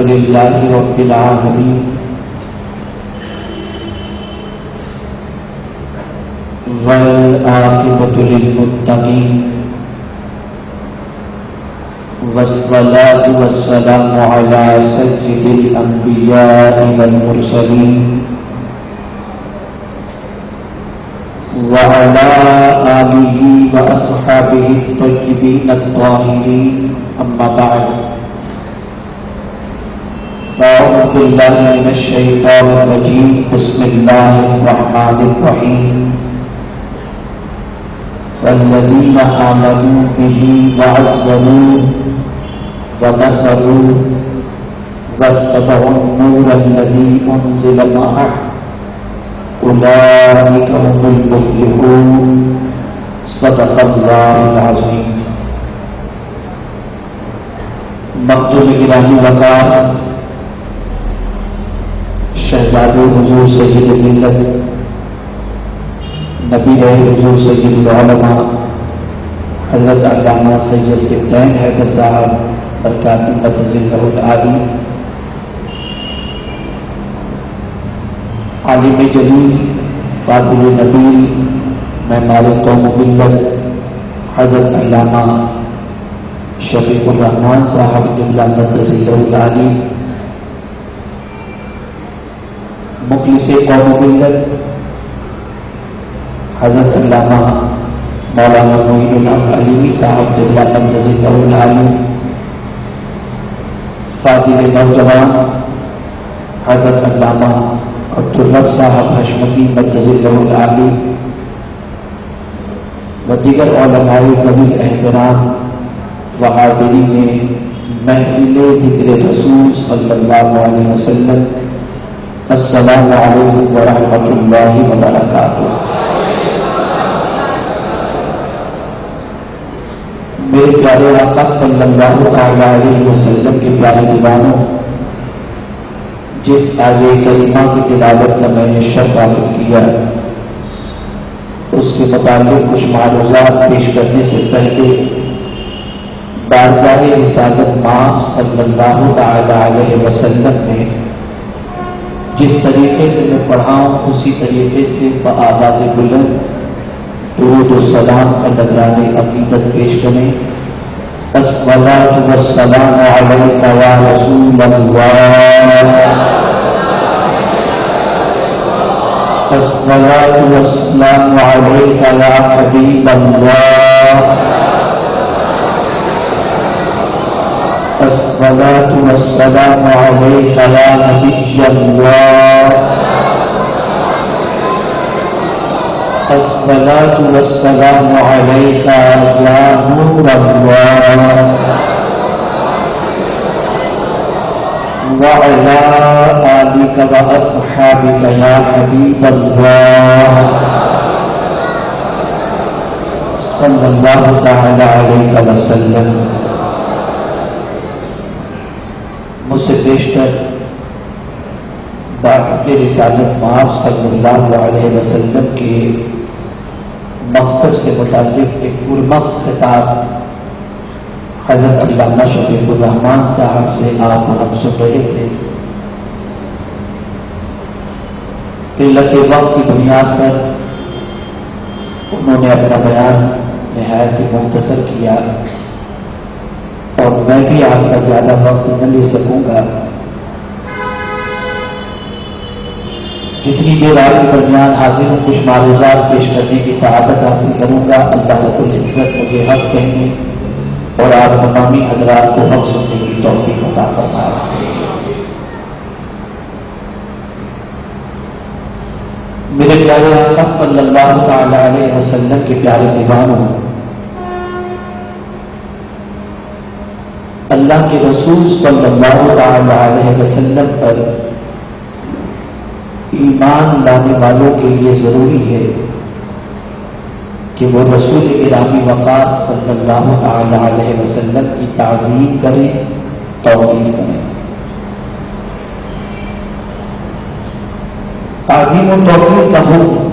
لله رب العالمين والعاقبة للمتقين والصلاة والسلام على سيد الأنبياء والمرسلين وعلى آله وأصحابه الطيبين الطاهرين أما بعد فأعوذ بالله من الشيطان الرجيم بسم الله الرحمن الرحيم فالذين آمنوا به وعزروه ونصروه واتبعوا النور الذي أنزل معه أولئك هم المفلحون صدق الله العظيم. مقتول گرامی وقار شہزادے حضور سید ملت نبی حضور سید العلماء حضرت علامہ سید سبطین حیدر صاحب برکات مدذلہ العالی، عالم جلیل فاضل نبیل معمار قوم ملت حضرت علامہ شفیق الرحمان صاحب قبلہ مدذلہ العالی، مخلص قوم ملت حضرت علامہ مولانا معین الحق علیمی صاحب قبلہ مدذلہ العالی، فاضل نوجوان حضرت علامہ عبدالرب صاحب حشمتی مدذلہ العالی و دیگر علماء قبیل احترام و حاضرین محفل ذکر رسول صلی اللہ علیہ وسلم، السلام علیکم ورحمۃ اللہ وبرکاتہ. میرے پیارے آقا صلی اللہ علیہ وسلم کے پیارے دیوانوں، جس آیے کریمہ کی تلاوت کا میں نے شرف حاصل کیا، اس کے متعلق کچھ معروضات پیش کرنے سے پہلے بارگاہ رسالت مآب صلی اللہ علیہ وسلم نے جس طریقے سے میں پڑھا ہوں اسی طریقے سے بآواز بلند درود و سلام کا نذرانِ عقیدت پیش کریں. الصلاۃ والسلام علیک یا رسول اللہ، الصلاۃ والسلام علیک یا حبیب اللہ، الصلاۃ والسلام علیک یا نبی اللہ، الصلاۃ والسلام علیک یا نور اللہ، وعلی آلک واصحابک یا حبیب اللہ صلی اللہ تعالی علیہ وسلم. مجھ سے بیشتر بعثت رسالت مآب صلی اللہ علیہ وسلم کے مقصد سے متعلق ایک پرمغز خطاب حضرت علامہ شفیق الرحمان صاحب سے آپ ہم سن رہے تھے. قلت وقت کی بنیاد پر انہوں نے اپنا بیان نہایت مختصر کیا اور میں بھی آپ کا زیادہ وقت نہ لے سکوں گا. جتنی دیر آپ کے درمیان حاضر ہوں کچھ معروضات پیش کرنے کی سعادت حاصل کروں گا. اللہ رب العزت مجھے حق کہنے اور آپ تمامی حضرات کو حق سننے کی توفیق عطا فرمائے. میرے پیارے آقا صلی اللہ تعالی علیہ وسلم کے پیارے دیوانوں، اللہ کے رسول صلی اللہ تعالی علیہ وسلم پر ایمان لانے والوں کے لیے ضروری ہے کہ وہ رسول گرامی وقار صلی اللہ تعالی علیہ وسلم کی تعظیم کریں، توقیر کریں. تعظیم و توقیر کا حکم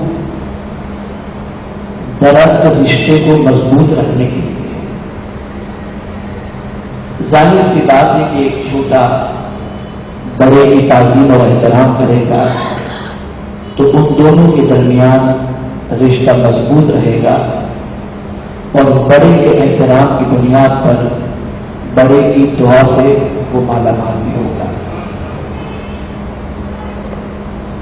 دراصل رشتے کو مضبوط رکھنے کے لیے ظاہر سی بات ہے کہ ایک چھوٹا بڑے کی تعظیم اور احترام کرے گا تو ان دونوں کے درمیان رشتہ مضبوط رہے گا اور بڑے کے احترام کی بنیاد پر بڑے کی دعا سے وہ مالا مال بھی ہوگا.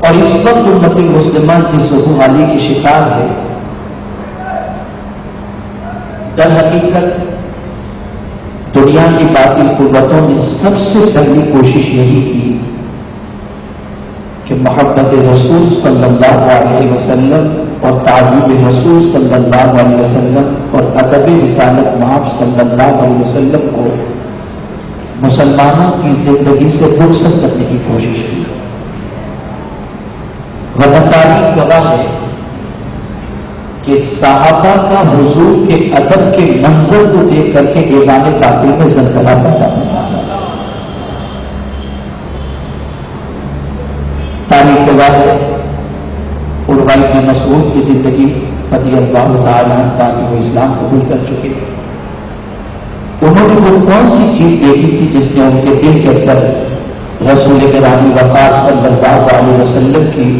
اور اس وقت امت مسلمہ کی سوگواری کی شکار ہے. در حقیقت دنیا کی باطل قوتوں نے سب سے پہلی کوشش یہی کی کہ محبت رسول صلی اللہ علیہ وسلم اور تعظیم رسول صلی اللہ علیہ وسلم اور ادب رسالت مآب صلی اللہ علیہ وسلم کو مسلمانوں کی زندگی سے رخصت کرنے کی کوشش کی. ورنہ تاریخ گواہ ہے کہ صحابہ کا حضور کے ادب کے منظر کو دیکھ کر کے ایمان باطل میں زلزلہ پیدا ہوتا ہے. تاریخ گواہ ہے عروہ بن مسعود کی زندگی رضی اللہ تعالی عنہ وہ اسلام قبول کر چکے. انہوں نے وہ کون سی چیز دیکھی تھی جس نے ان کے دل کے اندر رسول کرام وقار صلی اللہ علیہ وسلم کی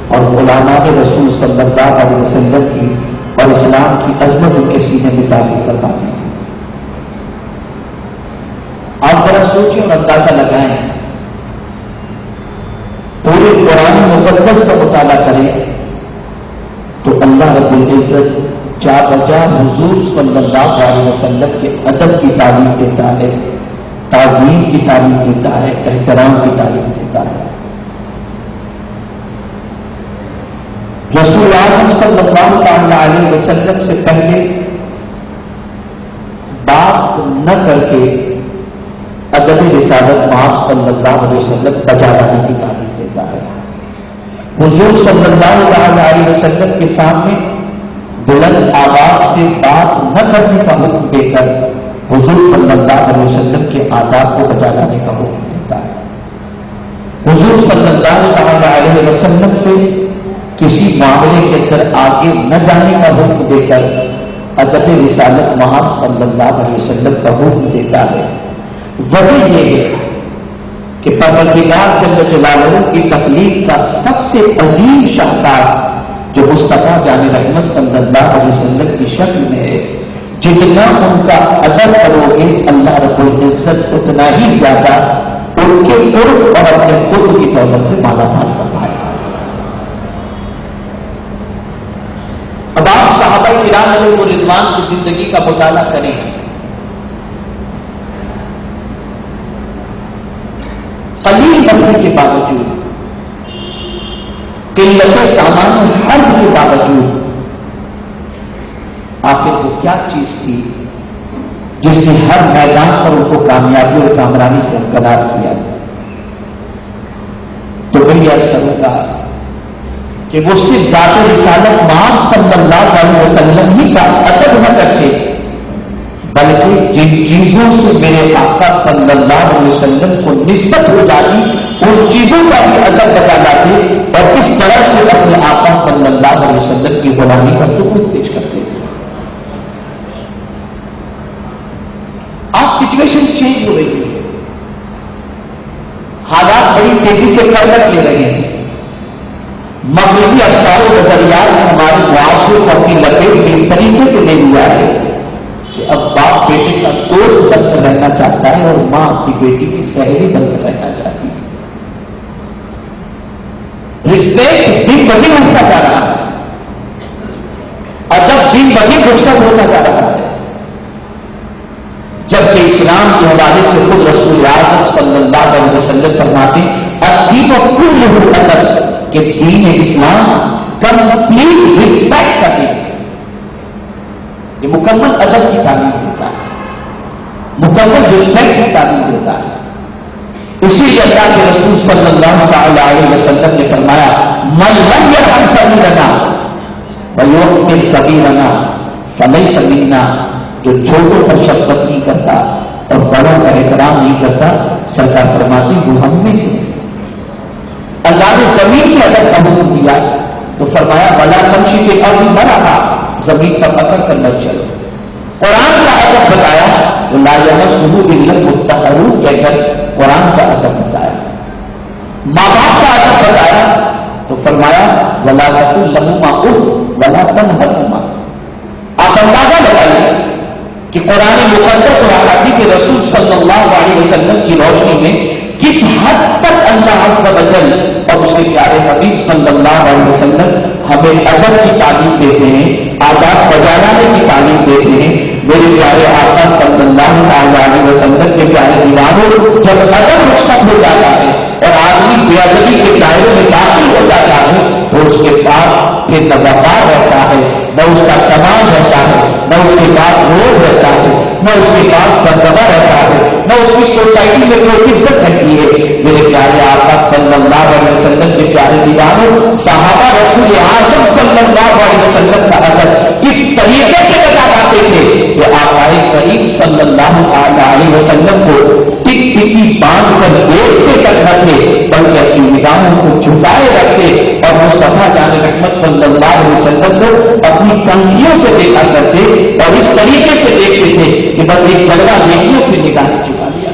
اور غلامان رسول صلی اللہ علیہ وسلم کی اور اسلام کی عظمت ان کے سینے میں تعریف فرما دی. آپ ذرا سوچیں اور اندازہ لگائیں. پورے قرآن مقدس کا مطالعہ کریں تو اللہ رب العزت جا بجا حضور صلی اللہ علیہ وسلم کے ادب کی تعلیم دیتا ہے, تعظیم کی تعلیم دیتا ہے, احترام کی تعلیم دیتا ہے. رسول اعظم صلی اللہ علیہ وسلم سے پہلے بات نہ کر کے ادب رسالت مآب صلی اللہ علیہ وسلم بجا لانے کی تعلیم دیتا ہے. حضور صلی اللہ علیہ وسلم کے سامنے بلند آواز سے بات نہ کرنے کا حکم دے کر حضور صلی اللہ علیہ وسلم کے آداب کو بجا لانے کا حکم دیتا ہے. حضور صلی اللہ علیہ وسلم سے کسی معاملے کے اندر آگے نہ جانے کا حکم دے کر ادب رسالت مآب صلی اللہ علیہ وسلم کا حکم دیتا ہے. وجہ یہ ہے کہ پروردگار جل جلالہ کی تخلیق کا سب سے عظیم شاہکار جو مصطفیٰ جان رحمت صلی اللہ علیہ وسلم کی شکل میں ہے, جتنا ان کا ادب کرو گے اللہ رب العزت اتنا ہی زیادہ ان کے قرب اور اپنے قرب کی دولت سے مالا مال فرمائے. اب آپ صحابہ کرام علیہ رضوان کی زندگی کا مطالعہ کریں. قلیل نفر کے باوجود, قلت سامان حرب کے باوجود, آخر وہ کیا چیز تھی جس نے ہر میدان پر ان کو کامیابی اور کامرانی سے انقلاب کیا؟ تو میں یہ عرض کروں گا کہ وہ صرف ذات رسالت مآب صلی اللہ علیہ وسلم ہی کا ادب نہ کرتے, بلکہ جن چیزوں سے میرے آقا صلی اللہ علیہ وسلم کو نسبت ہو جاتی ان چیزوں کا بھی ادب بتا لاتے اور اس طرح سے اپنے آقا صلی اللہ علیہ وسلم کی غلامی کا ثبوت پیش کرتے تھے. آج سچویشن چینج ہو رہی ہے, حالات بڑی تیزی سے کرکٹ لے رہے ہیں. مغربی اخبار و نظریات نے ہمارے معاشرے کو اپنی لپیٹ میں اس طریقے سے لے لیا ہے کہ اب باپ بیٹے کا دوست بن کر رہنا چاہتا ہے اور ماں اپنی بیٹی کی سہیلی بن کر رہنا چاہتی ہے. رشتے دن بدن ہوتا جا رہا ہے, ادب دن بدن رخصت ہوتا جا رہا ہے, جبکہ اسلام کے حوالے سے خود رسول اعظم صلی اللہ علیہ وسلم فرماتے الدین کلہ ادب کہ دین اسلام کمپلیٹ رسپیکٹ کا دین ہے. یہ مکمل ادب کی تعلیم دیتا ہے, مکمل رسپیکٹ کی تعلیم دیتا ہے. اسی لیے اللہ کے رسول صلی اللہ تعالی علیہ وسلم نے فرمایا من لم یرحم صغیرنا ویحترم کبیرنا فلیس منا, جو چھوٹوں پر شفقت نہیں کرتا اور بڑوں کا احترام نہیں کرتا, سرکار فرماتی وہ ہم میں سے. اللہ نے زمین کے ادب کا حکم دیا تو فرمایا ولا تمشی فی الارض مرحا, زمین پر پکڑ کر مت چلو. قرآن کا ادب بتایا تو لا یمسہ الا المطہرون کہہ کر قرآن کا ادب بتایا. ماں باپ کا ادب بتایا تو فرمایا ولا تقل لهما اف ولا تنهرهما. آپ اندازہ لگائیے کہ قرآن مقدس اور احادیث رسول صلی اللہ علیہ وسلم کی روشنی میں کس حد تک اللہ عز و جل اور اس کے پیارے حبیب صلی اللہ علیہ وسلم ہمیں ادب کی تعلیم دیتے ہیں، آداب بجانے کی تعلیم دیتے ہیں. میرے پیارے آقا صلی اللہ علیہ وسلم کے پیارے دیوانوں، جب ادب رخصت ہو جاتا ہے اور آدمی بے ادبی کے دائرے میں داخل ہو جاتا ہے تو اس کے پاس پھر نہ وقار رہتا ہے، نہ اس کا کمال رہتا ہے، نہ اس کے پاس روب رہتا ہے، نہ اس کے پاس دبدبہ رہتا ہے، نہ اس کی سوسائٹی میں کوئی عزت رہتی ہے. میرے پیارے آقا صلی اللہ علیہ وسلم کے پیارے دیوانوں، صحابہ رسول اعظم صلی اللہ علیہ وسلم کا ادب اس طریقے سے بتاتے تھے کہ آقا کریم صلی اللہ علیہ وسلم کو ٹک ٹکی باندھ کر دیکھتے تک نہ تھے بلکہ اپنی نگاہوں کو جھکائے رکھتے اور مصطفیٰ جان رحمت صلی اللہ علیہ وسلم کو اپنی کنکھیوں سے دیکھا کرتے اور اس طریقے سے دیکھتے تھے کہ بس ایک جگہ دیکھیوں کی نگاہ جھکا دیا.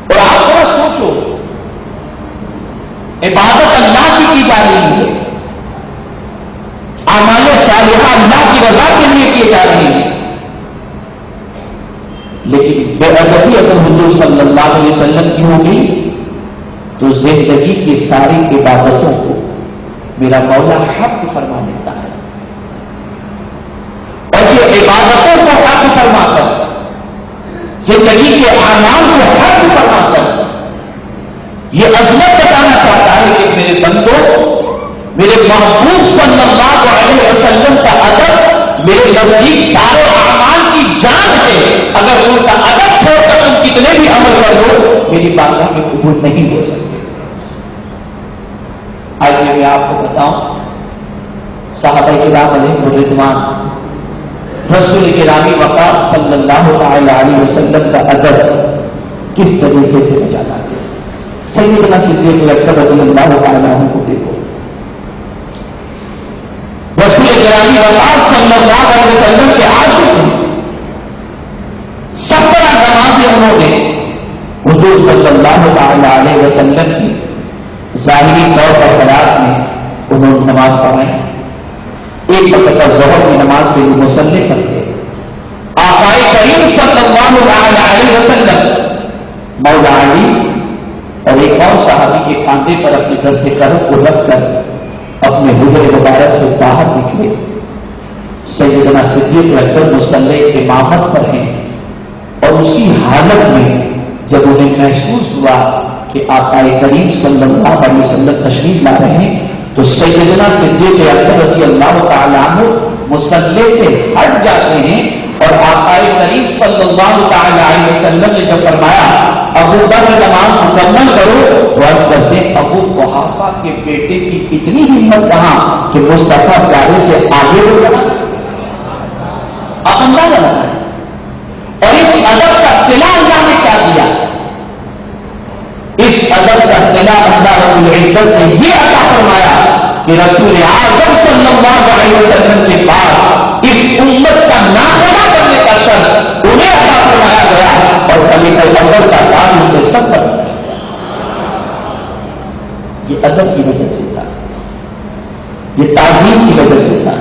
اور آپ تھوڑا سوچو، عبادت اللہ کی جا رہی ہے، اعمال صالحہ اللہ کی رضا کے لیے کیے جا رہے ہیں، لیکن بے ادبی اگر حضور صلی اللہ علیہ وسلم کی ہوگی تو زندگی کی ساری عبادتوں کو میرا مولا حق فرما دیتا ہے. اور یہ عبادتوں کو حق فرما کر، زندگی کے اعمال کو حق فرما کر یہ عظمت بتانا چاہتا ہے کہ میرے بندوں، میرے محبوب صلی اللہ علیہ وسلم کا ادب میرے نزدیک سارے اعمال کی جان ہے. اگر ان کا ادب چھوڑ کر تم کتنے بھی عمل کر لو میری بارگاہ میں قبول نہیں ہو سکتے. آئیے میں آپ کو بتاؤں صحابہ کرام علیہ رضوان رسول گرامی وقار صلی اللہ علیہ وسلم کا ادب کس طریقے سے بجانا ہے. سیدنا صدیق اکبر رضی اللہ تعالیٰ عنہ کو دیکھو، رسول گرامی وقار صلی اللہ علیہ وسلم کے عاشق ہیں. 17 نمازیں انہوں نے حضور صلی اللہ علیہ وسلم کی ظاہری طور پر حیات میں انہوں نے نماز پڑھائی. ایک وقت ظہر کی نماز سے وہ مصلی کرتے. آقا کریم صلی اللہ علیہ وسلم مولا علی اور ایک اور صحابی کے کاندھے پر اپنے دست کرم کو رکھ کر اپنے حجر مبارک سے باہر نکلے. سیدنا صدیق اکبر مصلی امامت پر ہیں اور اسی حالت میں جب انہیں محسوس ہوا کہ آقا کریم صلی اللہ علیہ وسلم تشریف لا رہے ہیں تو سیدنا صدیق اکبر رضی اللہ تعالیٰ عنہ مصلی سے ہٹ جاتے ہیں. اور آقا کریم صلی اللہ تعالیٰ علیہ وسلم نے جب فرمایا ابو بکر نماز مکمل کرو تو عرض کرتے ہیں ابو قحافہ کے بیٹے کی اتنی ہمت کہاں کہ مصطفیٰ پیارے سے آگے ہو گیا. آپ اندازہ لگائیں. اور اس ادب کا صلہ اللہ نے کیا دیا؟ اس ادب کا صلہ اللہ رب العزت نے یہ عطا فرمایا کہ رسول اعظم صلی اللہ علیہ وسلم کے بعد اس امت کا ناخواہ کرنے کا شرط انہیں عطا فرمایا گیا اور خلیفہ اول کا کام ان کے سب پر. یہ ادب کی وجہ سے تھا، یہ تعظیم کی وجہ سے تھا.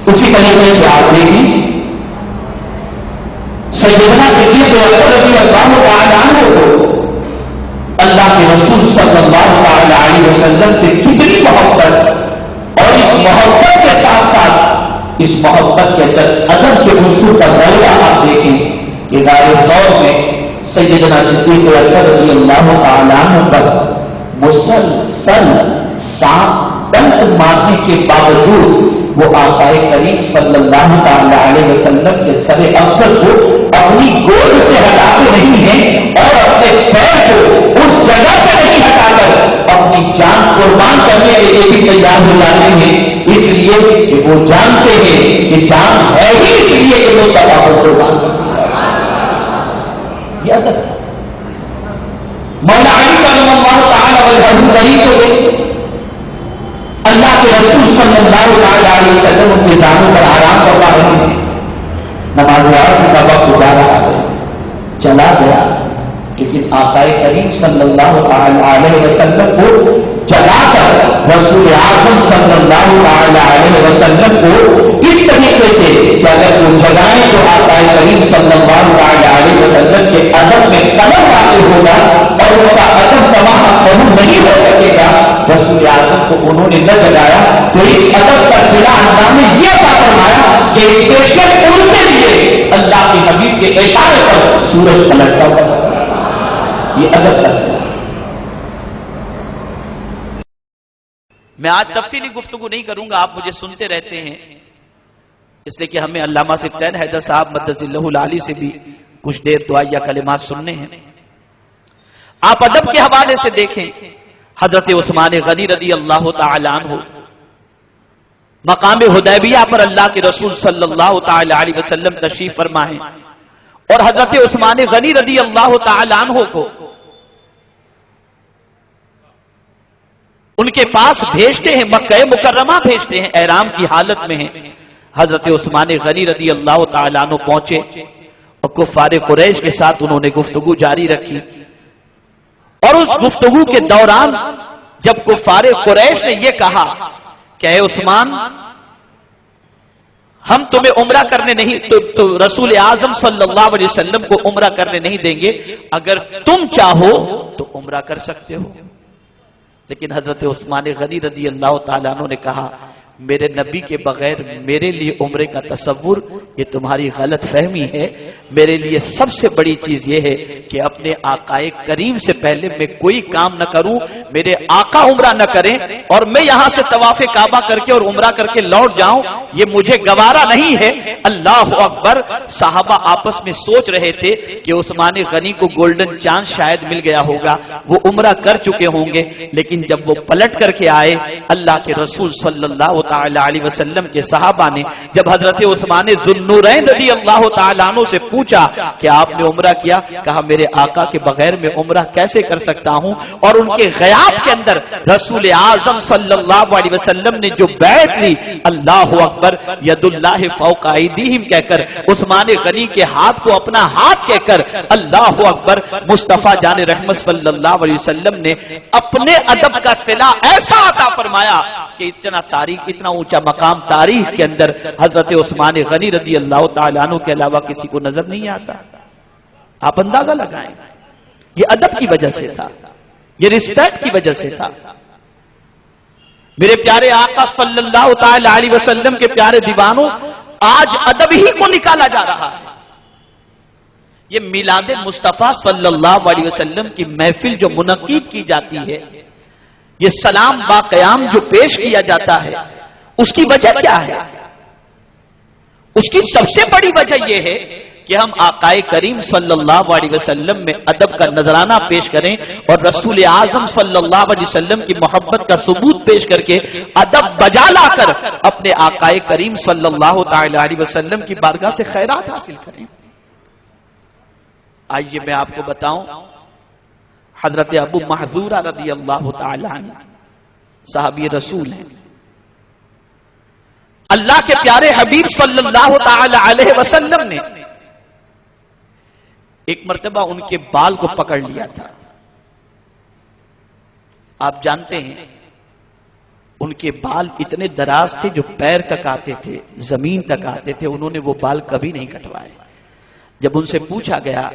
اسی طریقے سے آپ دیکھیں سیدنا صدیق اکبر رضی اللہ تعالیٰ عنہ کو اللہ کے رسول صلی اللہ علیہ وسلم سے کتنی محبت، اور اس محبت کے ساتھ ساتھ اس محبت کے ادب کے منصوب کا دائرہ آپ دیکھیں کہ غالب طور میں سیدنا صدیق اکبر رضی اللہ تعالیٰ عنہ پر مسلسل 7 ڈنک مارنے کے باوجود وہ آقا کریم صلی اللہ علیہ وسلم کے سر اقدس کو اپنی گود سے ہٹاتے نہیں ہیں اور اپنے پیر کو اس جگہ سے نہیں ہٹا کر اپنی جان قربان کرنے کے لیے بھی تیار ہو جاتے ہیں، اس لیے کہ وہ جانتے ہیں کہ جان ہے ہی اس لیے کہ وہ سب کو قربان کرتی ہے. یہ ادب ہے. مولا علی رضی اللہ تعالی عنہ کو دیکھیں، اللہ کے رسول صلی اللہ علیہ وسلم ان کے زانوں پر آرام کروا رہے ہیں. نماز عصر کا وقت گزارا چلا گیا. کریم صلی اللہ علیہ وسلم کو جلا کر رسول اعظم صلی اللہ علیہ وسلم کو اس طریقے سے کہ اگر وہ جگائیں تو آقا کریم صلی اللہ علیہ وسلم کے ادب میں قدم واقع ہوگا اور ان کا ادب تمام قبول نہیں ہو سکے گا. رسول اعظم کو انہوں نے نہ جگایا تو اس ادب کا صلہ اللہ نے یہ عطا فرمایا کہ اسپیشل ان کے لیے اللہ کے حبیب کے اشارے پر سورج پلٹتا ہوا. یہ ادب کا صلہ. میں آج تفصیلی گفتگو نہیں کروں گا، آپ مجھے سنتے رہتے ہیں، اس لیے کہ ہمیں علامہ سبطین حیدر صاحب مدث اللہ العالی سے بھی کچھ دیر دعائیہ کلمات سننے ہیں. آپ ادب کے حوالے سے دیکھیں، حضرت عثمان غنی رضی اللہ تعالی عنہ مقام حدیبیہ پر اللہ کے رسول صلی اللہ تعالی علیہ وسلم تشریف فرما ہے، اور حضرت عثمان غنی رضی اللہ تعالی عنہ کو ان کے پاس بھیجتے ہیں، مکہ مکرمہ بھیجتے ہیں، احرام کی حالت میں ہیں. حضرت عثمان غنی رضی اللہ تعالی عنہ پہنچے اور کفار قریش کے ساتھ انہوں نے گفتگو جاری رکھی. اور اس گفتگو کے دوران جب کفار قریش نے یہ کہا کہ اے عثمان، ہم تمہیں عمرہ کرنے نہیں تو رسول اعظم صلی اللہ علیہ وسلم کو عمرہ کرنے نہیں دیں گے، اگر تم چاہو تو عمرہ کر سکتے ہو. لیکن حضرت عثمان غنی رضی اللہ تعالیٰ عنہ نے کہا، میرے نبی کے بغیر میرے لیے عمرے کا تصور یہ تمہاری غلط فہمی ہے. میرے لیے سب سے بڑی چیز یہ ہے کہ اپنے آقا کریم سے پہلے میں کوئی کام نہ کروں، میرے آقا عمرہ نہ کریں اور میں یہاں سے طواف کعبہ کر کے اور عمرہ کر کے لوٹ جاؤں، یہ مجھے گوارا نہیں ہے. اللہ اکبر. صحابہ آپس میں سوچ رہے تھے کہ عثمان غنی کو گولڈن چانس شاید مل گیا ہوگا، وہ عمرہ کر چکے ہوں گے. لیکن جب وہ پلٹ کر کے آئے، اللہ کے رسول صلی اللہ تعالی علیہ وسلم کے صحابہ نے جب حضرت عثمان ذوالنورین رضی اللہ تعالی عنہ سے پوچھا کہ آپ نے عمرہ کیا، کہا میرے آقا کے بغیر میں عمرہ کیسے کر سکتا ہوں. اور ان کے غیاب کے اندر رسول اعظم صلی اللہ علیہ وسلم نے جو بیعت لی، اللہ اکبر، ید اللہ فوق ایدیہم کہہ کر عثمان غنی کے ہاتھ کو اپنا ہاتھ کہہ کر اللہ اکبر مصطفیٰ جان رحمت صلی اللہ علیہ وسلم نے اپنے ادب کا صلہ ایسا عطا فرمایا کہ اتنا اونچا مقام تاریخ کے اندر حضرت عثمان غنی رضی اللہ تعالیٰ عنہ کے علاوہ کسی کو نظر نہیں آتا. آپ اندازہ لگائیں، یہ ادب کی وجہ سے تھا، یہ رسپیکٹ کی وجہ سے تھا. میرے پیارے آقا صلی اللہ تعالی علیہ وسلم کے پیارے دیوانوں، آج ادب ہی کو نکالا جا رہا ہے. یہ میلاد مصطفیٰ صلی اللہ علیہ وسلم کی محفل جو منعقد کی جاتی ہے، یہ سلام با قیام جو پیش کیا جاتا ہے، اس کی وجہ کیا ہے؟ اس کی سب سے بڑی وجہ یہ ہے کہ ہم آقا کریم صلی اللہ علیہ وسلم میں ادب کا نذرانہ پیش کریں اور رسول اعظم صلی اللہ علیہ وسلم کی محبت کا ثبوت پیش کر کے ادب بجا لا کر اپنے آقا کریم صلی اللہ تعالی علیہ وسلم کی بارگاہ سے خیرات حاصل کریں. آئیے میں آپ کو بتاؤں، حضرت ابو محذورہ رضی اللہ تعالی عنہ صحابی رسول ہیں. اللہ کے پیارے حبیب صلی اللہ تعالی علیہ وسلم نے ایک مرتبہ ان کے بال کو پکڑ لیا تھا. آپ جانتے ہیں ان کے بال اتنے دراز تھے جو پیر تک آتے تھے، زمین تک آتے تھے. انہوں نے وہ بال کبھی نہیں کٹوائے. جب ان سے پوچھا گیا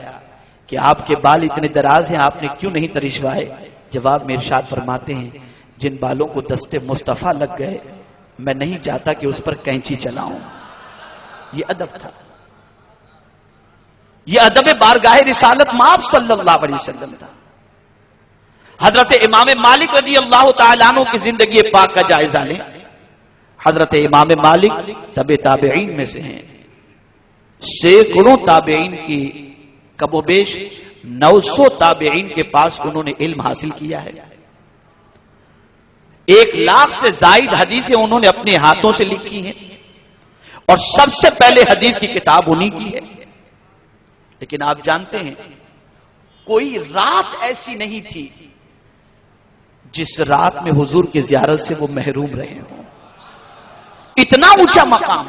کہ آپ کے بال اتنے دراز ہیں، آپ نے کیوں نہیں ترشوائے؟ جواب میں ارشاد فرماتے ہیں، جن بالوں کو دستے مصطفیٰ لگ گئے میں نہیں چاہتا کہ اس پر کینچی چلاؤں. یہ ادب تھا، یہ ادب بارگاہ رسالت مآب صلی اللہ علیہ وسلم تھا. حضرت امام مالک رضی اللہ تعالیٰ عنہ کی زندگی پاک کا جائزہ لیں. حضرت امام مالک تبع تابعین میں سے ہیں. سینکڑوں تابعین کی کم و بیش 900 تابعین کے پاس انہوں نے علم حاصل کیا ہے. 1,00,000 سے زائد حدیثیں انہوں نے اپنے ہاتھوں سے لکھی ہیں اور سب سے پہلے حدیث کی کتاب انہی کی ہے. لیکن آپ جانتے ہیں کوئی رات ایسی نہیں تھی جس رات میں حضور کی زیارت سے وہ محروم رہے ہوں. اتنا اونچا مقام.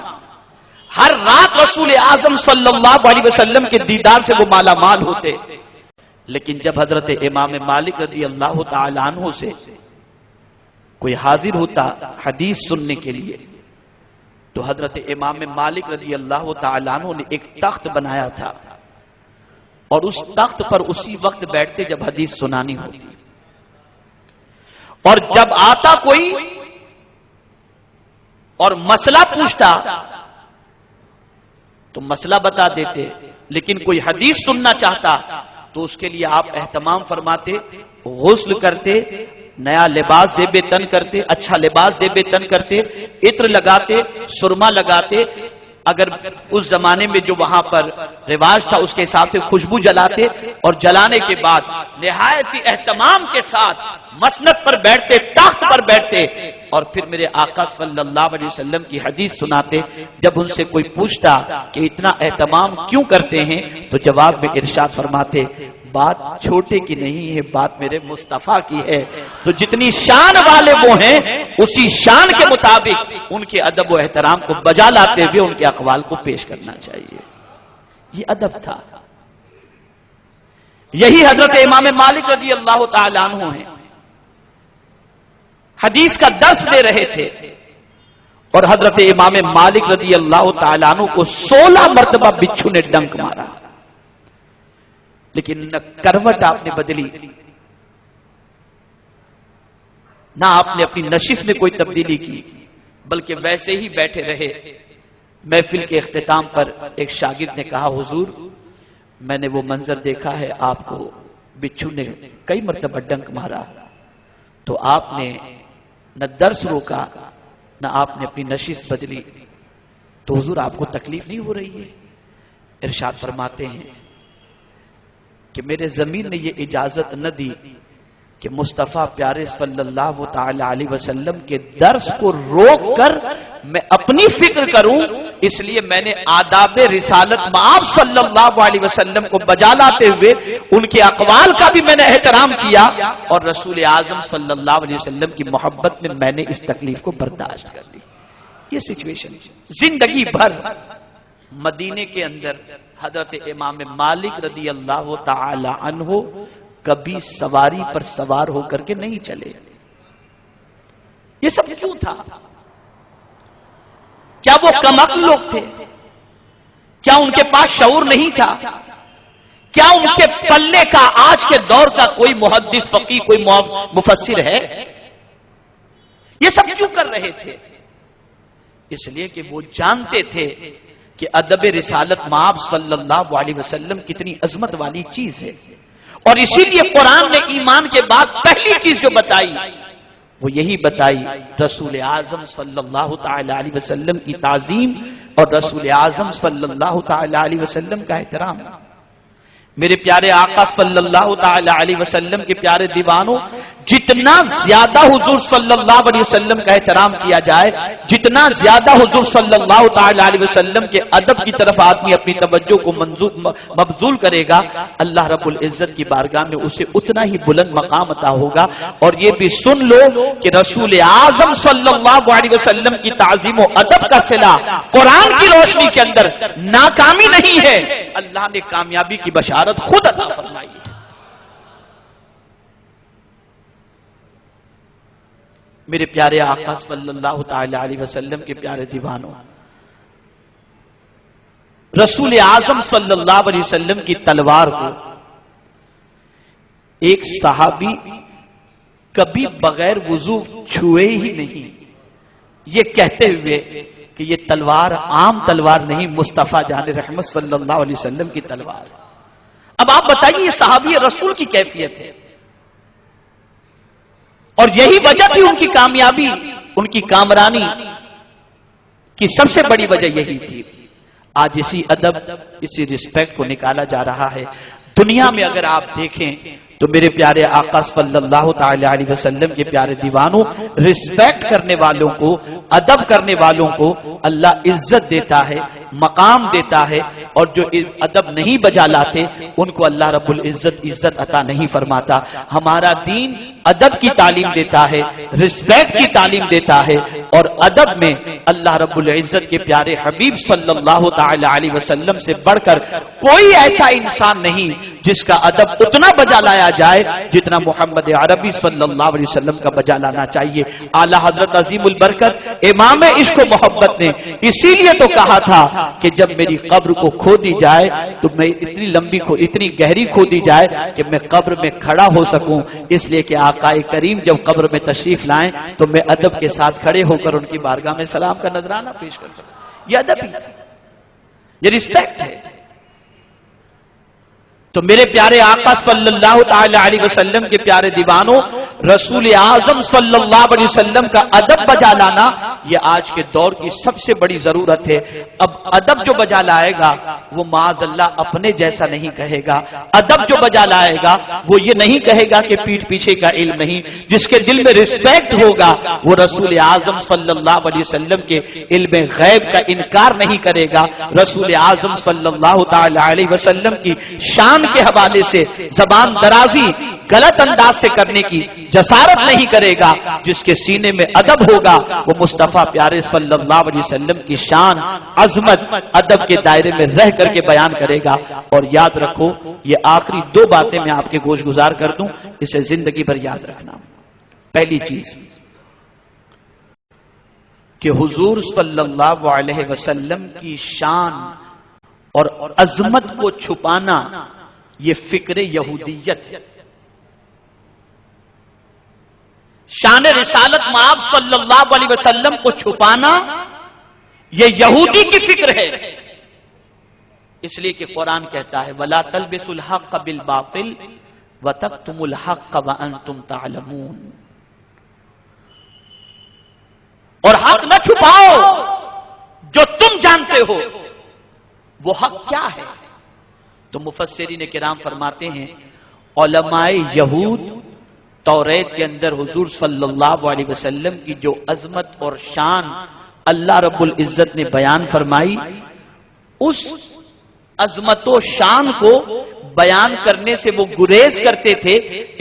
ہر رات رسول اعظم صلی اللہ علیہ وسلم کے دیدار سے وہ مالا مال ہوتے. لیکن جب حضرت امام مالک رضی اللہ تعالی عنہ سے کوئی حاضر ہوتا حدیث سننے کے لیے تو حضرت امام مالک رضی اللہ تعالی عنہ نے ایک تخت بنایا تھا اور اس تخت پر اسی وقت بیٹھتے جب حدیث سنانی ہوتی، اور جب آتا کوئی اور مسئلہ پوچھتا تو مسئلہ بتا دیتے، لیکن کوئی حدیث سننا چاہتا تو اس کے لیے آپ اہتمام فرماتے، غسل کرتے، نیا لباس زیب تن کرتے، اچھا لباس زیب تن کرتے، عطر لگاتے، سرما لگاتے، اگر اس زمانے میں جو وہاں پر رواج تھا اس کے حساب سے خوشبو جلاتے، اور جلانے کے بعد نہایت اہتمام کے ساتھ مسند پر بیٹھتے، تخت پر بیٹھتے، اور پھر میرے آقا صلی اللہ علیہ وسلم کی حدیث سناتے۔ جب ان سے کوئی پوچھتا کہ اتنا اہتمام کیوں کرتے ہیں تو جواب میں ارشاد فرماتے، بات چھوٹے کی نہیں ہے، بات میرے مصطفیٰ کی ہے، تو جتنی شان والے وہ ہیں اسی شان کے مطابق ان کے ادب و احترام کو بجا لاتے ہوئے ان کے اقوال کو پیش کرنا چاہیے۔ یہ ادب تھا۔ یہی حضرت امام مالک رضی اللہ تعالی عنہ ہیں، حدیث کا درس دے رہے تھے اور حضرت امام مالک رضی اللہ تعالی عنہ کو 16 مرتبہ بچھو نے ڈنک مارا، لیکن نہ کروٹ آپ نے بدلی، نہ آپ نے اپنی نشست میں کوئی تبدیلی کی، بلکہ ویسے ہی بیٹھے رہے۔ محفل کے اختتام پر ایک شاگرد نے کہا، حضور میں نے وہ منظر دیکھا ہے، آپ کو بچھو نے کئی مرتبہ ڈنک مارا، تو آپ نے نہ درس روکا نہ آپ نے اپنی نشست بدلی، تو حضور آپ کو تکلیف نہیں ہو رہی ہے؟ ارشاد فرماتے ہیں کہ میرے ضمیر نے یہ اجازت نہ دی کہ مصطفیٰ پیارے صلی اللہ تعالی علیہ وسلم کے درس کو روک کر میں اپنی فکر کروں، اس لیے میں نے آداب رسالت مآب صلی اللہ علیہ وسلم کو بجا لاتے ہوئے ان کے اقوال کا بھی میں نے احترام کیا، اور رسول اعظم صلی اللہ علیہ وسلم کی محبت میں نے اس تکلیف کو برداشت کر لی۔ یہ سچویشن زندگی بھر مدینے کے اندر حضرت امام مالک رضی اللہ تعالی عنہ کبھی سواری پر سوار ہو کر کے نہیں چلے۔ یہ سب کیوں تھا؟ کیا وہ کم عقل لوگ تھے؟ کیا ان کے پاس شعور نہیں تھا؟ کیا ان کے پلے کا آج کے دور کا کوئی محدث فقیہ کوئی مفسر ہے؟ یہ سب کیوں کر رہے تھے؟ اس لیے کہ وہ جانتے تھے کہ ادب رسالت مآب صلی اللہ علیہ وسلم کتنی عظمت والی چیز ہے، اور اسی لیے قرآن نے ایمان کے بعد پہلی چیز جو بتائی وہ یہی بتائی، رسول اعظم صلی اللہ تعالی علیہ وسلم کی تعظیم اور رسول اعظم صلی اللہ تعالی علیہ وسلم کا احترام۔ میرے پیارے آقا صلی اللہ تعالی علیہ وسلم کے پیارے دیوانوں، جتنا زیادہ حضور صلی اللہ علیہ وسلم کا احترام کیا جائے، جتنا زیادہ حضور صلی اللہ تعالی علیہ وسلم کے ادب کی طرف آدمی اپنی توجہ کو مبذول کرے گا، اللہ رب العزت کی بارگاہ میں اسے اتنا ہی بلند مقام عطا ہوگا۔ اور یہ بھی سن لو کہ رسول اعظم صلی اللہ علیہ وسلم کی تعظیم و ادب کا صلہ قرآن کی روشنی کے اندر ناکامی نہیں ہے، اللہ نے کامیابی کی بشارت خود عطا فرمائی ہے۔ میرے پیارے آقا صلی اللہ تعالی علیہ وسلم کے پیارے دیوانوں، رسول اعظم صلی اللہ علیہ وسلم کی تلوار کو ایک صحابی کبھی بغیر وضو چھوئے ہی نہیں، یہ کہتے ہوئے کہ یہ تلوار عام تلوار نہیں، مصطفیٰ جان رحمت صلی اللہ علیہ وسلم کی تلوار۔ اب آپ بتائیے یہ صحابی رسول کی کیفیت ہے، اور یہی وجہ تھی ان کی کامیابی، ان کی کامرانی کی سب سے بڑی وجہ یہی تھی۔ آج اسی ادب اسی رسپیکٹ کو نکالا جا رہا ہے۔ دنیا میں اگر آپ دیکھیں تو میرے پیارے آقا صلی اللہ تعالی علیہ وسلم کے پیارے دیوانوں، رسپیکٹ کرنے والوں کو، ادب کرنے والوں کو اللہ عزت دیتا ہے، مقام دیتا ہے، اور جو ادب نہیں بجا لاتے ان کو اللہ رب العزت عزت عطا نہیں فرماتا. ہمارا دین ادب کی تعلیم دیتا ہے, رسپیکٹ کی تعلیم دیتا ہے, اور ادب میں اللہ رب العزت کے پیارے حبیب صلی اللہ تعالی علیہ وسلم سے بڑھ کر کوئی ایسا انسان نہیں جس کا ادب اتنا بجا لایا جائے جتنا محمد عربی صلی اللہ علیہ وسلم کا بجا لانا چاہیے. اعلی حضرت عظیم البرکت امام عشق و محبت نے اسی لیے تو کہا تھا کہ جب میری قبر کو کھودی جائے تو میں اتنی لمبی اتنی گہری کھودی جائے کہ میں قبر میں کھڑا ہو سکوں, اس لیے کہ آقا کریم جب قبر میں تشریف لائیں تو میں ادب کے ساتھ کھڑے ہو کر ان کی بارگاہ میں سلام کا نذرانہ پیش کر سکوں. یہ ادب ہی, یہ رسپیکٹ ہے. تو میرے پیارے آقا صلی اللہ تعالی علیہ وسلم کے پیارے دیوانوں, رسول اعظم صلی اللہ علیہ وسلم کا ادب بجا لانا یہ آج کے دور کی سب سے بڑی ضرورت ہے. اب ادب جو بجا لائے گا وہ معاذ اللہ اپنے جیسا نہیں کہے گا. ادب جو بجا لائے گا وہ یہ نہیں کہے گا کہ پیٹھ پیچھے کا علم نہیں. جس کے دل میں رسپیکٹ ہوگا وہ رسول اعظم صلی اللہ علیہ وسلم کے علم غیب کا انکار نہیں کرے گا. رسول اعظم صلی اللہ تعالی علیہ وسلم کی شان کے حوالے سے زبان درازی غلط انداز سے کرنے کی جسارت نہیں کرے گا. جس کے سینے میں ادب ہوگا وہ مصطفیٰ پیارے صلی اللہ علیہ وسلم کی شان عظمت ادب کے دائرے میں رہ کر کے بیان کرے گا. اور یاد رکھو, یہ آخری 2 باتیں میں آپ کے گوش گزار کر دوں, اسے زندگی بھر یاد رکھنا. پہلی چیز کہ حضور صلی اللہ علیہ وسلم کی شان اور عظمت کو چھپانا یہ فکر یہودیت ہے. شان رسالت مآب صلی اللہ علیہ وسلم کو چھپانا یہ یہودی کی فکر ہے. اس لیے کہ قرآن کہتا ہے وَلَا تَلْبِسُوا الْحَقَّ بِالْبَاطِلِ وَتَكْتُمُوا الْحَقَّ وَأَنْتُمْ تَعْلَمُونَ. اور حق نہ چھپاؤ, جو تم جانتے ہو وہ حق کیا ہے. تو مفسرین کرام فرماتے ہیں علماء یہود توریت کے اندر حضور صلی اللہ علیہ وسلم کی جو عظمت اور شان اللہ رب العزت نے بیان فرمائی, اس عظمت و شان کو بیان کرنے سے وہ گریز کرتے تھے.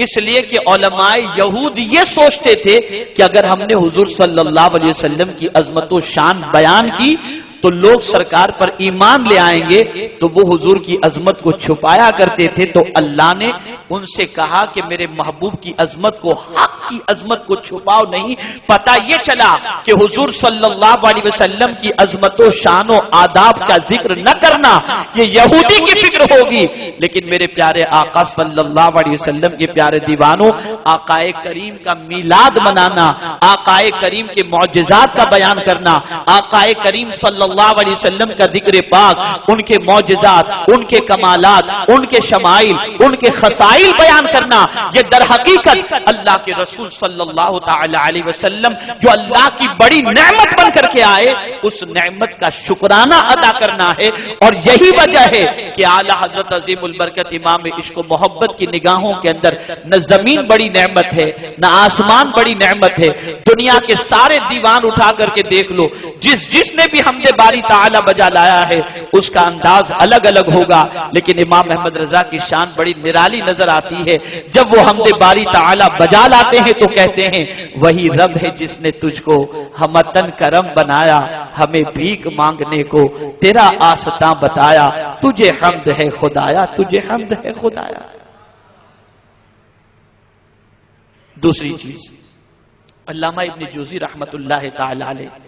اس لیے کہ علماء یہود یہ سوچتے تھے کہ اگر ہم نے حضور صلی اللہ علیہ وسلم کی عظمت و شان بیان کی تو لوگ سرکار پر ایمان لے آئیں گے, تو وہ حضور کی عظمت کو چھپایا کرتے تھے. تو اللہ نے ان سے کہا کہ میرے محبوب کی عظمت کو, حق کی عظمت کو چھپاؤ نہیں. پتہ یہ چلا کہ حضور صلی اللہ علیہ وسلم کی عظمت و شان و آداب کا ذکر نہ کرنا یہ یہودی کی فکر ہوگی. لیکن میرے پیارے آقا صلی اللہ علیہ وسلم کے پیارے دیوانوں, آقا کریم کا میلاد منانا, آقا کریم کے معجزات کا بیان کرنا, آقا کریم صلی اللہ علیہ وسلم کا ذکر پاک, ان کے معجزات, ان کے کمالات, ان کے شمائل, ان کے خصائل بیان کرنا, یہ در حقیقت اللہ کے رسول صلی اللہ تعالی علیہ وسلم جو اللہ کی بڑی نعمت بن کر کے آئے اس نعمت کا شکرانہ ادا کرنا ہے. اور یہی وجہ ہے کہ اعلی حضرت عظیم البرکت امام عشق و محبت کی نگاہوں کے اندر نہ زمین بڑی نعمت ہے نہ آسمان بڑی نعمت ہے. دنیا کے سارے دیوان اٹھا کر کے دیکھ لو, جس نے بھی حمد باری تعالی بجا لایا ہے اس کا انداز الگ الگ ہوگا, لیکن امام احمد رضا کی شان بڑی نرالی نظر آتی ہے. جب وہ حمد باری تعالی بجا لاتے ہیں تو کہتے ہیں وہی رب ہے جس نے تجھ کو ہمتن کرم بنایا, ہمیں بھیک مانگنے کو تیرا آستاں بتایا, تجھے حمد ہے خدایا, تجھے حمد ہے خدایا. دوسری چیز, علامہ ابن جوزی رحمت اللہ تعالی علیہ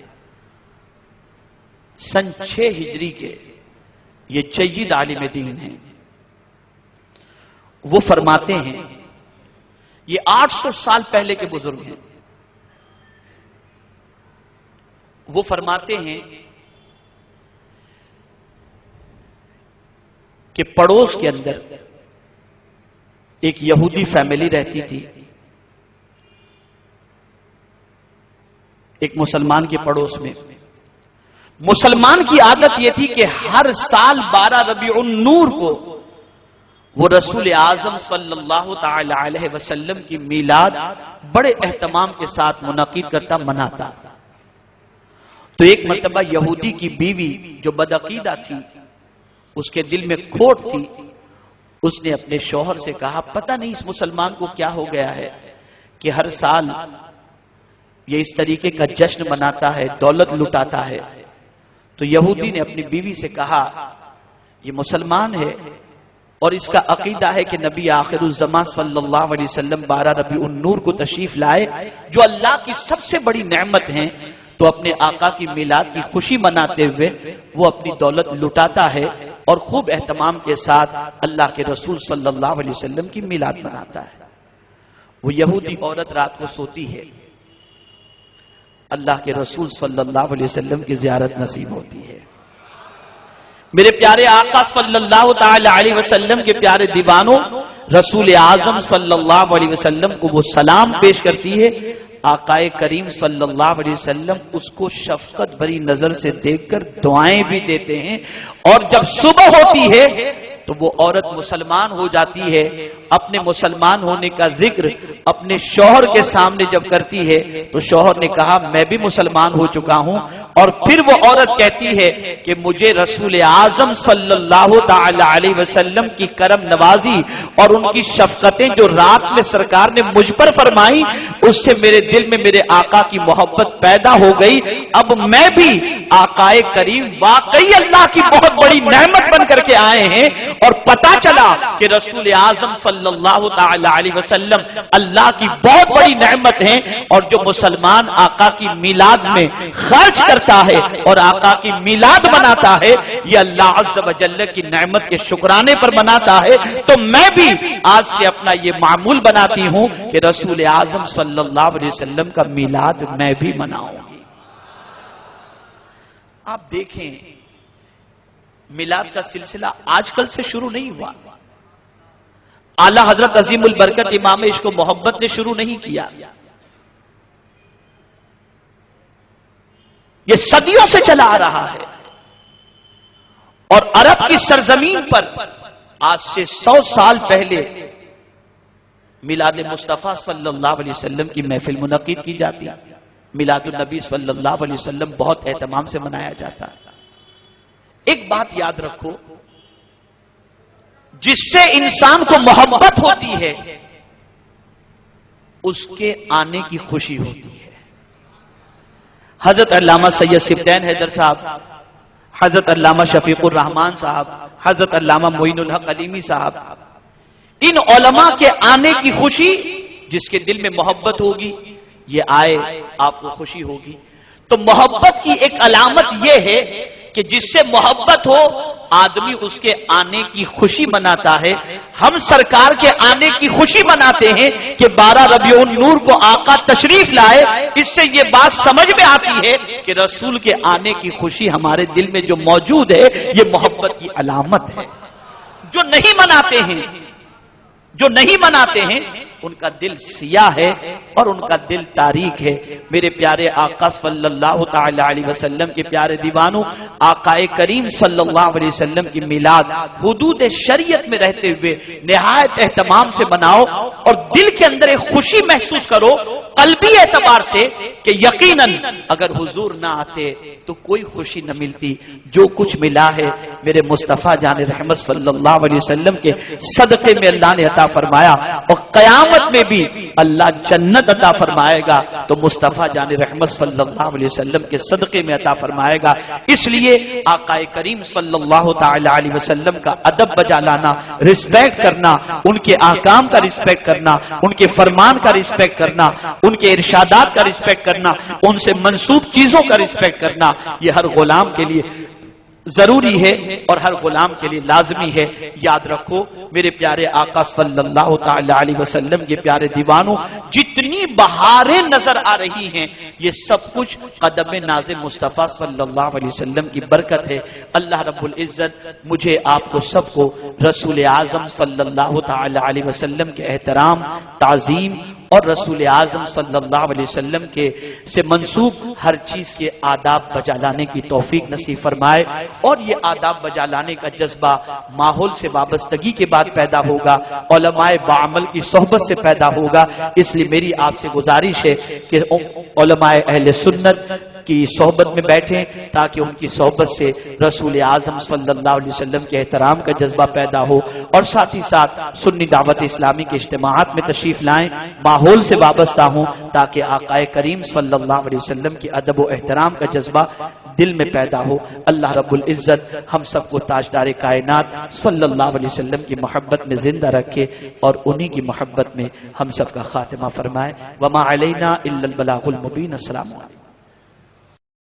سن 6 ہجری کے یہ جید عالم دین ہیں. وہ فرماتے ہیں, یہ 800 سال پہلے کے بزرگ ہیں, وہ فرماتے ہیں کہ پڑوس کے اندر ایک یہودی فیملی رہتی تھی. ایک مسلمان کے پڑوس میں. مسلمان کی عادت یہ تھی کہ ہر سال 12 ربیع النور کو وہ رسول اعظم صلی اللہ تعالی علیہ وسلم کی میلاد بڑے اہتمام کے ساتھ منعقد کرتا, مناتا. تو ایک مرتبہ یہودی کی بیوی جو بدعقیدہ تھی اس کے دل میں کھوٹ تھی. اس نے اپنے شوہر سے کہا پتہ نہیں اس مسلمان کو کیا ہو گیا ہے کہ ہر سال یہ اس طریقے کا جشن مناتا ہے، دولت لٹاتا ہے. تو یہودی نے اپنی بیوی سے کہا یہ مسلمان ہے اور اس کا عقیدہ ہے کہ نبی آخر الزمان صلی اللہ علیہ وسلم 12 ربیع النور کو تشریف لائے جو اللہ کی سب سے بڑی نعمت ہیں، تو اپنے آقا کی میلاد کی خوشی مناتے ہوئے وہ اپنی دولت لٹاتا ہے اور خوب اہتمام کے ساتھ اللہ کے رسول صلی اللہ علیہ وسلم کی میلاد مناتا ہے. وہ یہودی عورت رات کو سوتی ہے، اللہ کے رسول صلی اللہ علیہ وسلم کی زیارت نصیب ہوتی ہے. میرے پیارے آقا صلی اللہ تعالی علیہ وسلم کے پیارے دیوانوں، رسول اعظم صلی اللہ علیہ وسلم کو وہ سلام پیش کرتی ہے. آقا کریم صلی اللہ علیہ وسلم اس کو شفقت بھری نظر سے دیکھ کر دعائیں بھی دیتے ہیں. اور جب صبح ہوتی ہے تو وہ عورت مسلمان ہو جاتی ہے. اپنے مسلمان ہونے کا ذکر اپنے شوہر کے سامنے جب کرتی ہے تو شوہر نے کہا میں بھی مسلمان ہو چکا ہوں. اور پھر وہ عورت کہتی ہے کہ مجھے رسول اعظم صلی اللہ تعالی علیہ وسلم کی کرم نوازی اور ان کی شفقتیں جو رات میں سرکار نے مجھ پر فرمائی، اس سے میرے دل میں میرے آقا کی محبت پیدا ہو گئی. اب میں بھی آقا کریم واقعی اللہ کی بہت بڑی نعمت بن کر کے آئے ہیں. اور پتا چلا کہ رسول اعظم صلی اللہ تعالی علیہ وسلم اللہ کی بہت بڑی نعمت ہیں. اور جو مسلمان آقا کی میلاد میں خرچ کرتا ہے اور آقا کی میلاد مناتا ہے، یہ اللہ عز و جل کی نعمت کے شکرانے پر مناتا ہے. تو میں بھی آج سے اپنا یہ معمول بناتی ہوں کہ رسول اعظم صلی اللہ علیہ وسلم کا میلاد میں بھی مناؤں گی. آپ دیکھیں میلاد کا سلسلہ آج کل سے شروع نہیں ہوا. اعلی حضرت عظیم البرکت امام عشق و محبت نے شروع نہیں کیا. یہ صدیوں سے چلا آ رہا ہے. اور عرب کی سرزمین پر آج سے 100 سال پہلے میلاد مصطفیٰ صلی اللہ علیہ وسلم کی محفل منعقد کی جاتی. میلاد النبی صلی اللہ علیہ وسلم بہت اہتمام سے منایا جاتا ہے. ایک بات یاد رکھو، جس سے انسان کو محبت ہوتی ہے اس کے آنے کی خوشی ہوتی ہے. حضرت علامہ سید سبطین حیدر صاحب، حضرت علامہ شفیق الرحمان صاحب، حضرت علامہ معین الحق علیمی صاحب، ان علماء کے آنے کی خوشی، جس کے دل میں محبت ہوگی یہ آئے آپ کو خوشی ہوگی. تو محبت کی ایک علامت یہ ہے کہ جس سے محبت ہو آدمی اس کے آنے کی خوشی مناتا ہے. ہم سرکار کے آنے کی خوشی مناتے ہیں کہ 12 ربیع النور کو آقا تشریف لائے. اس سے یہ بات سمجھ میں آتی ہے کہ رسول کے آنے کی خوشی ہمارے دل میں جو موجود ہے یہ محبت کی علامت ہے. جو نہیں مناتے ہیں ان کا دل سیاہ ہے اور ان کا دل تاریک ہے. میرے پیارے آقا صلی اللہ تعالی علیہ وسلم کے پیارے دیوانوں، آقا کریم صلی اللہ علیہ وسلم کی میلاد حدود شریعت میں رہتے ہوئے نہایت اہتمام سے مناؤ اور دل کے اندر ایک خوشی محسوس کرو قلبی اعتبار سے کہ یقیناً اگر حضور نہ آتے تو کوئی خوشی نہ ملتی. جو کچھ ملا ہے میرے مصطفیٰ جان رحمت صلی اللہ علیہ وسلم کے صدقے میں اللہ نے عطا فرمایا اور قیامت میں بھی اللہ جنت عطا فرمائے گا تو مصطفیٰ جان رحمت صلی اللہ علیہ وسلم کے صدقے میں عطا فرمائے گا. اس لیے آقا کریم صلی اللہ تعالی علیہ وسلم کا ادب بجا لانا، رسپیکٹ کرنا، ان کے احکام کا رسپیکٹ کرنا، ان کے فرمان کا رسپیکٹ کرنا، ان کے ارشادات کا رسپیکٹ کرنا، ان سے منسوب چیزوں کا رسپیکٹ کرنا، یہ ہر غلام کے لیے ضروری ہے اور ہر غلام کے لیے لازمی ہے. یاد رکھو میرے پیارے آقا صلی اللہ تعالی علیہ وسلم کے پیارے دیوانوں، جتنی بہاریں نظر آ رہی ہیں یہ سب کچھ قدم ناز مصطفیٰ صلی اللہ علیہ وسلم کی برکت ہے. اللہ رب العزت مجھے آپ کو سب کو رسول اعظم صلی اللہ تعالی علیہ وسلم کے احترام، تعظیم اور رسول اعظم صلی اللہ علیہ وسلم کے سے منسوب ہر چیز کے آداب بجا لانے کی توفیق نصیب فرمائے. اور یہ آداب بجا لانے کا جذبہ ماحول سے وابستگی کے بعد پیدا ہوگا، علماء بعمل کی صحبت سے پیدا ہوگا. اس لیے میری آپ سے گزارش ہے کہ علماء اہل سنت کی صحبت میں بیٹھیں تاکہ ان کی صحبت سے رسول اعظم صلی اللہ علیہ وسلم کے احترام کا جذبہ پیدا ہو، اور ساتھ ہی ساتھ سنی دعوت اسلامی کے اجتماعات میں تشریف لائیں، ماحول سے وابستہ ہوں تاکہ آقا کریم صلی اللہ علیہ وسلم کی ادب و احترام کا جذبہ دل میں پیدا ہو۔ اللہ رب العزت ہم سب کو تاجدار کائنات صلی اللہ علیہ وسلم کی محبت میں زندہ رکھے اور انہی کی محبت میں ہم سب کا خاتمہ فرمائے۔ وما علینا الا البلاغ المبین۔ السلام علیکم۔